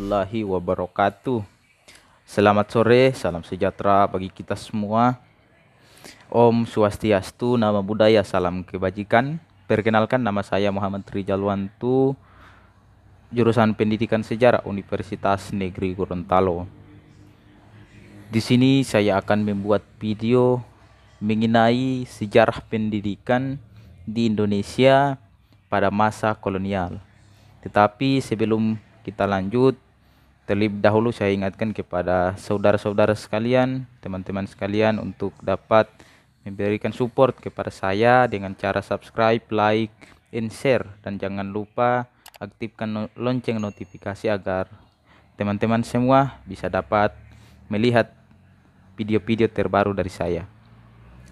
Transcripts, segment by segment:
warahmatullahi wabarakatuh. Selamat sore, salam sejahtera bagi kita semua. Om Swastiastu, nama budaya, salam kebajikan. Perkenalkan, nama saya Muhammad Rijalwantu, jurusan Pendidikan Sejarah Universitas Negeri Gorontalo. Di sini saya akan membuat video mengenai sejarah pendidikan di Indonesia pada masa kolonial. Tetapi sebelum kita lanjut, terlebih dahulu saya ingatkan kepada saudara-saudara sekalian, teman-teman sekalian untuk dapat memberikan support kepada saya dengan cara subscribe, like, and share. Dan jangan lupa aktifkan lonceng notifikasi agar teman-teman semua bisa dapat melihat video-video terbaru dari saya.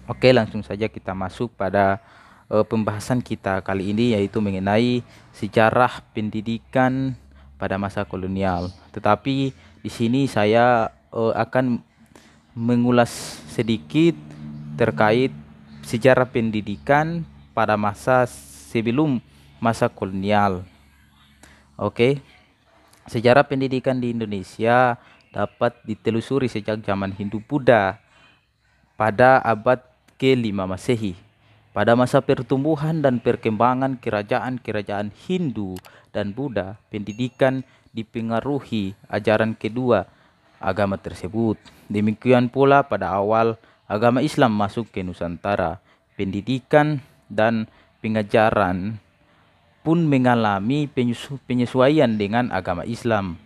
Oke, langsung saja kita masuk pada pembahasan kita kali ini, yaitu mengenai sejarah pendidikan pada masa kolonial. Tetapi di sini saya akan mengulas sedikit terkait sejarah pendidikan pada masa sebelum masa kolonial. Oke. Sejarah pendidikan di Indonesia dapat ditelusuri sejak zaman Hindu-Buddha pada abad ke-5 Masehi. Pada masa pertumbuhan dan perkembangan kerajaan-kerajaan Hindu dan Buddha, pendidikan dipengaruhi ajaran kedua agama tersebut. Demikian pula pada awal agama Islam masuk ke Nusantara, pendidikan dan pengajaran pun mengalami penyesuaian dengan agama Islam.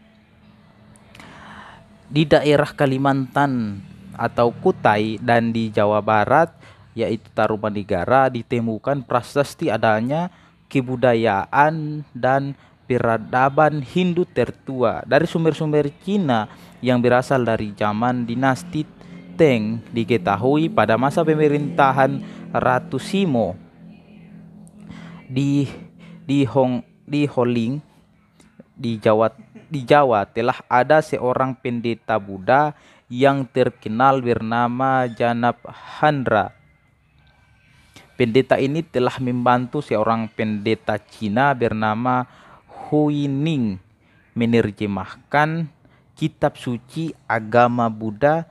Di daerah Kalimantan atau Kutai dan di Jawa Barat, yaitu Tarumanegara, ditemukan prasasti adanya kebudayaan dan peradaban Hindu tertua dari sumber-sumber Cina yang berasal dari zaman dinasti Tang. Diketahui pada masa pemerintahan Ratu Simo di Holing di Jawa telah ada seorang pendeta Buddha yang terkenal bernama Janab Handra. Pendeta ini telah membantu seorang pendeta Cina bernama Hui Ning menerjemahkan kitab suci agama Buddha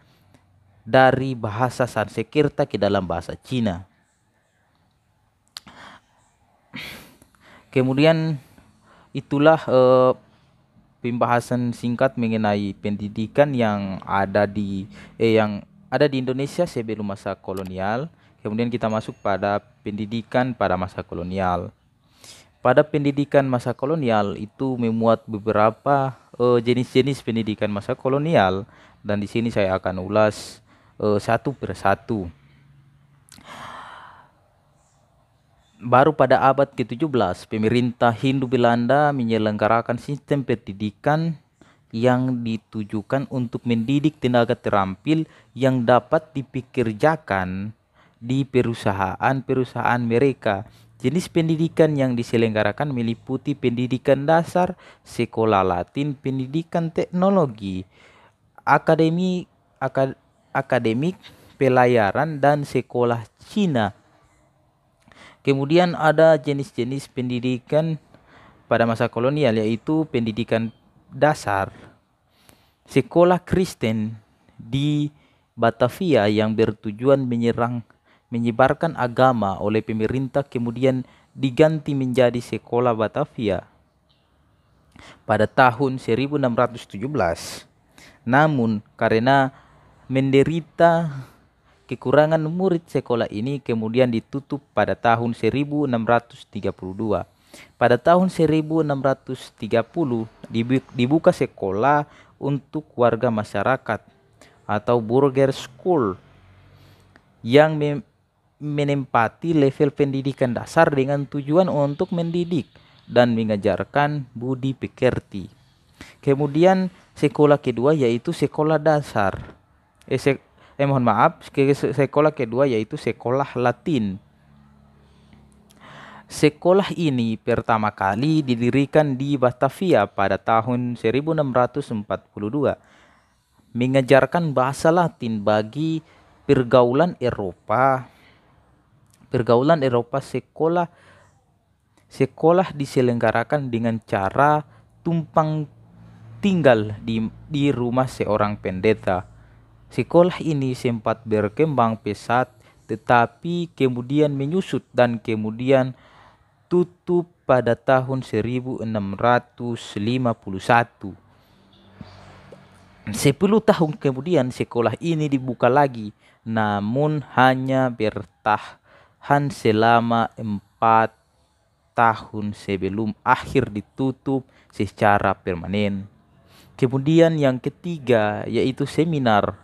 dari bahasa Sanskerta ke dalam bahasa Cina. Kemudian itulah pembahasan singkat mengenai pendidikan yang ada di Indonesia sebelum masa kolonial. Kemudian kita masuk pada pendidikan pada masa kolonial. Pada pendidikan masa kolonial itu memuat beberapa jenis-jenis pendidikan masa kolonial, dan di sini saya akan ulas satu persatu. Baru pada abad ke-17, pemerintah Hindu Belanda menyelenggarakan sistem pendidikan yang ditujukan untuk mendidik tenaga terampil yang dapat dipekerjakan di perusahaan-perusahaan mereka. Jenis pendidikan yang diselenggarakan meliputi pendidikan dasar, sekolah Latin, pendidikan teknologi, akademik, pelayaran, dan sekolah Cina. Kemudian ada jenis-jenis pendidikan pada masa kolonial, yaitu pendidikan dasar, sekolah Kristen di Batavia yang bertujuan menyebarkan agama oleh pemerintah, kemudian diganti menjadi sekolah Batavia pada tahun 1617. Namun karena menderita kekurangan murid, sekolah ini kemudian ditutup pada tahun 1632. Pada tahun 1630 dibuka sekolah untuk warga masyarakat atau burger school yang menempati level pendidikan dasar dengan tujuan untuk mendidik dan mengajarkan budi pekerti. Kemudian sekolah kedua yaitu sekolah dasar. Sekolah kedua yaitu sekolah Latin. Sekolah ini pertama kali didirikan di Batavia pada tahun 1642, mengajarkan bahasa Latin bagi pergaulan Eropa. Sekolah diselenggarakan dengan cara tumpang tinggal di rumah seorang pendeta. Sekolah ini sempat berkembang pesat, tetapi kemudian menyusut dan kemudian tutup pada tahun 1651. 10 tahun kemudian sekolah ini dibuka lagi, namun hanya bertahan selama 4 tahun sebelum akhir ditutup secara permanen. Kemudian yang ketiga yaitu seminar.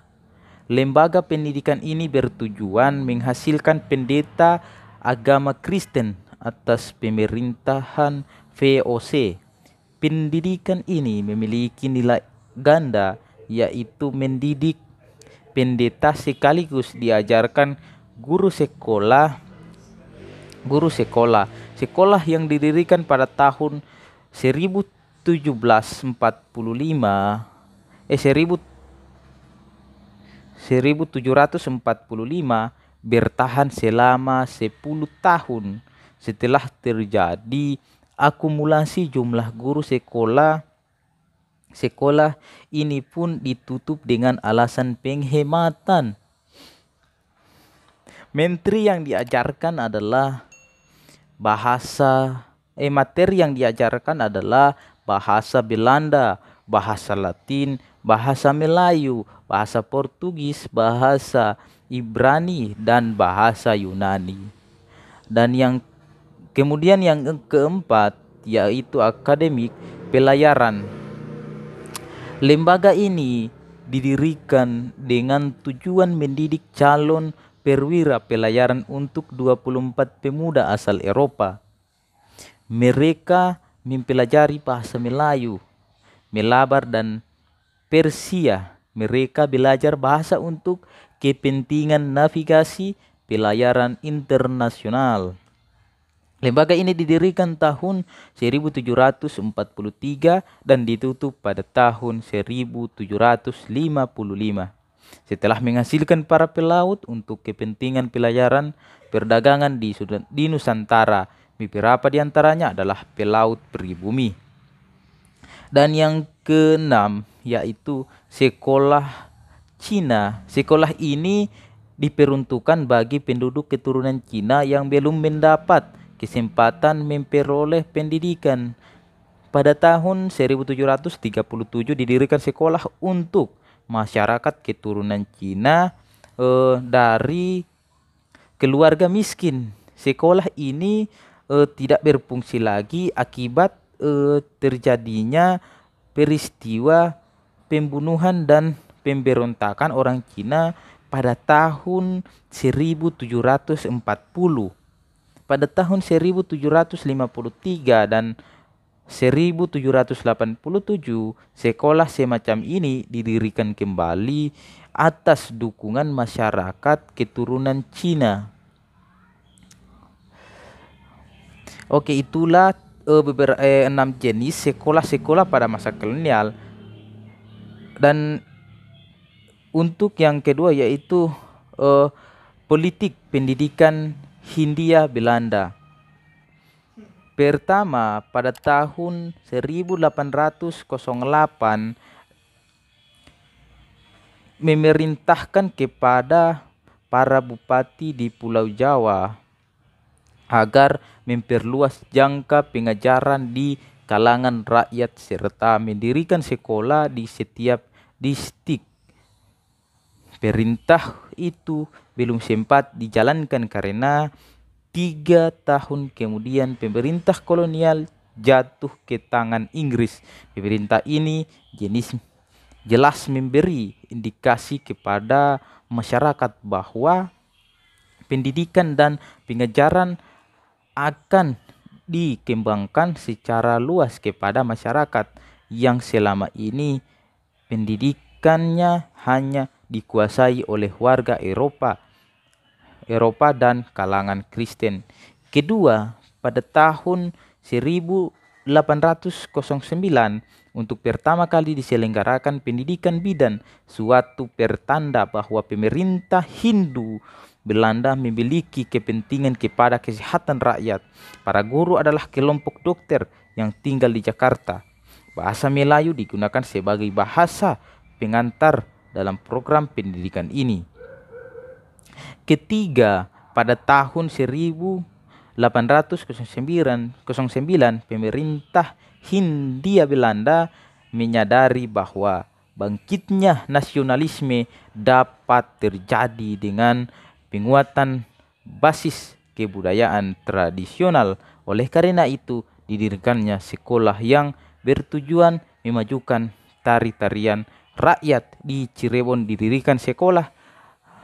Lembaga pendidikan ini bertujuan menghasilkan pendeta agama Kristen atas pemerintahan VOC. Pendidikan ini memiliki nilai ganda, yaitu mendidik pendeta sekaligus diajarkan guru sekolah. Sekolah yang didirikan pada tahun 1745 bertahan selama 10 tahun. Setelah terjadi akumulasi jumlah guru sekolah ini pun ditutup dengan alasan penghematan. Materi yang diajarkan adalah bahasa Belanda, bahasa Latin, bahasa Melayu, bahasa Portugis, bahasa Ibrani, dan bahasa Yunani. Dan yang keempat yaitu akademik pelayaran. Lembaga ini didirikan dengan tujuan mendidik calon perwira pelayaran untuk 24 pemuda asal Eropa. Mereka mempelajari bahasa Melayu, Malabar, dan Persia. Mereka belajar bahasa untuk kepentingan navigasi pelayaran internasional. Lembaga ini didirikan tahun 1743 dan ditutup pada tahun 1755. Setelah menghasilkan para pelaut untuk kepentingan pelayaran perdagangan di Nusantara, beberapa di antaranya adalah pelaut pribumi. Dan yang keenam yaitu sekolah Cina. Sekolah ini diperuntukkan bagi penduduk keturunan Cina yang belum mendapat kesempatan memperoleh pendidikan. Pada tahun 1737 didirikan sekolah untuk masyarakat keturunan Cina dari keluarga miskin. Sekolah ini tidak berfungsi lagi akibat terjadinya peristiwa pembunuhan dan pemberontakan orang Cina pada tahun 1740. Pada tahun 1753 dan 1787, sekolah semacam ini didirikan kembali atas dukungan masyarakat keturunan Cina. Oke, itulah beberapa 6 jenis sekolah-sekolah pada masa kolonial. Dan untuk yang kedua yaitu politik pendidikan Hindia Belanda. Pertama, pada tahun 1808 memerintahkan kepada para bupati di Pulau Jawa agar memperluas jangka pengajaran di kalangan rakyat serta mendirikan sekolah di setiap distrik. Perintah itu belum sempat dijalankan karena 3 tahun kemudian pemerintah kolonial jatuh ke tangan Inggris. Pemerintah ini jelas memberi indikasi kepada masyarakat bahwa pendidikan dan pengajaran akan dikembangkan secara luas kepada masyarakat yang selama ini pendidikannya hanya dikuasai oleh warga Eropa dan kalangan Kristen. Kedua, pada tahun 1809 untuk pertama kali diselenggarakan pendidikan bidan, suatu pertanda bahwa pemerintah Hindu Belanda memiliki kepentingan kepada kesehatan rakyat. Para guru adalah kelompok dokter yang tinggal di Jakarta. bahasa Melayu digunakan sebagai bahasa pengantar dalam program pendidikan ini. Ketiga, pada tahun 1809, pemerintah Hindia Belanda menyadari bahwa bangkitnya nasionalisme dapat terjadi dengan penguatan basis kebudayaan tradisional. Oleh karena itu, didirikannya sekolah yang bertujuan memajukan tari-tarian rakyat. Di Cirebon didirikan sekolah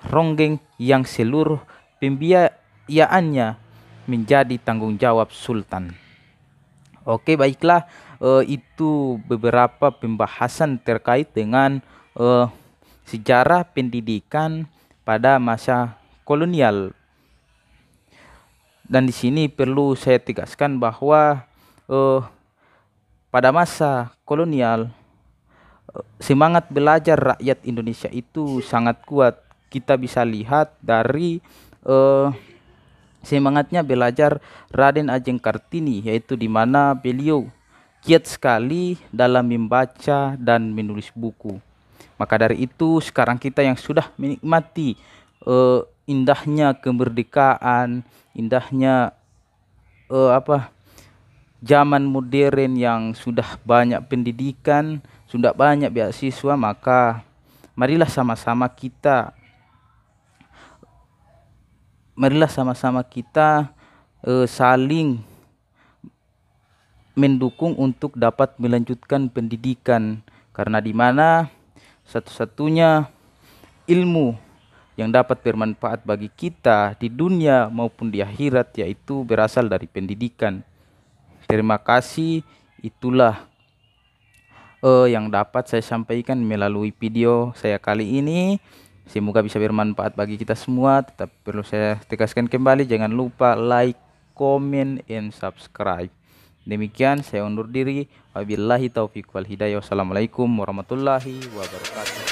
ronggeng yang seluruh pembiayaannya menjadi tanggung jawab Sultan. Oke, baiklah, itu beberapa pembahasan terkait dengan sejarah pendidikan pada masa kolonial. Dan di sini perlu saya tegaskan bahwa pada masa kolonial semangat belajar rakyat Indonesia itu sangat kuat. Kita bisa lihat dari semangatnya belajar Raden Ajeng Kartini, yaitu di mana beliau giat sekali dalam membaca dan menulis buku. Maka dari itu sekarang kita yang sudah menikmati indahnya kemerdekaan, indahnya zaman modern yang sudah banyak pendidikan, sudah banyak beasiswa, maka marilah sama-sama kita saling mendukung untuk dapat melanjutkan pendidikan, karena di mana satu-satunya ilmu yang dapat bermanfaat bagi kita di dunia maupun di akhirat yaitu berasal dari pendidikan. Terima kasih, itulah yang dapat saya sampaikan melalui video saya kali ini. Semoga bisa bermanfaat bagi kita semua. Tetap perlu saya tegaskan kembali, jangan lupa like, comment, and subscribe. Demikian saya undur diri. Wabillahi taufiq wal hidayah. Wassalamualaikum warahmatullahi wabarakatuh.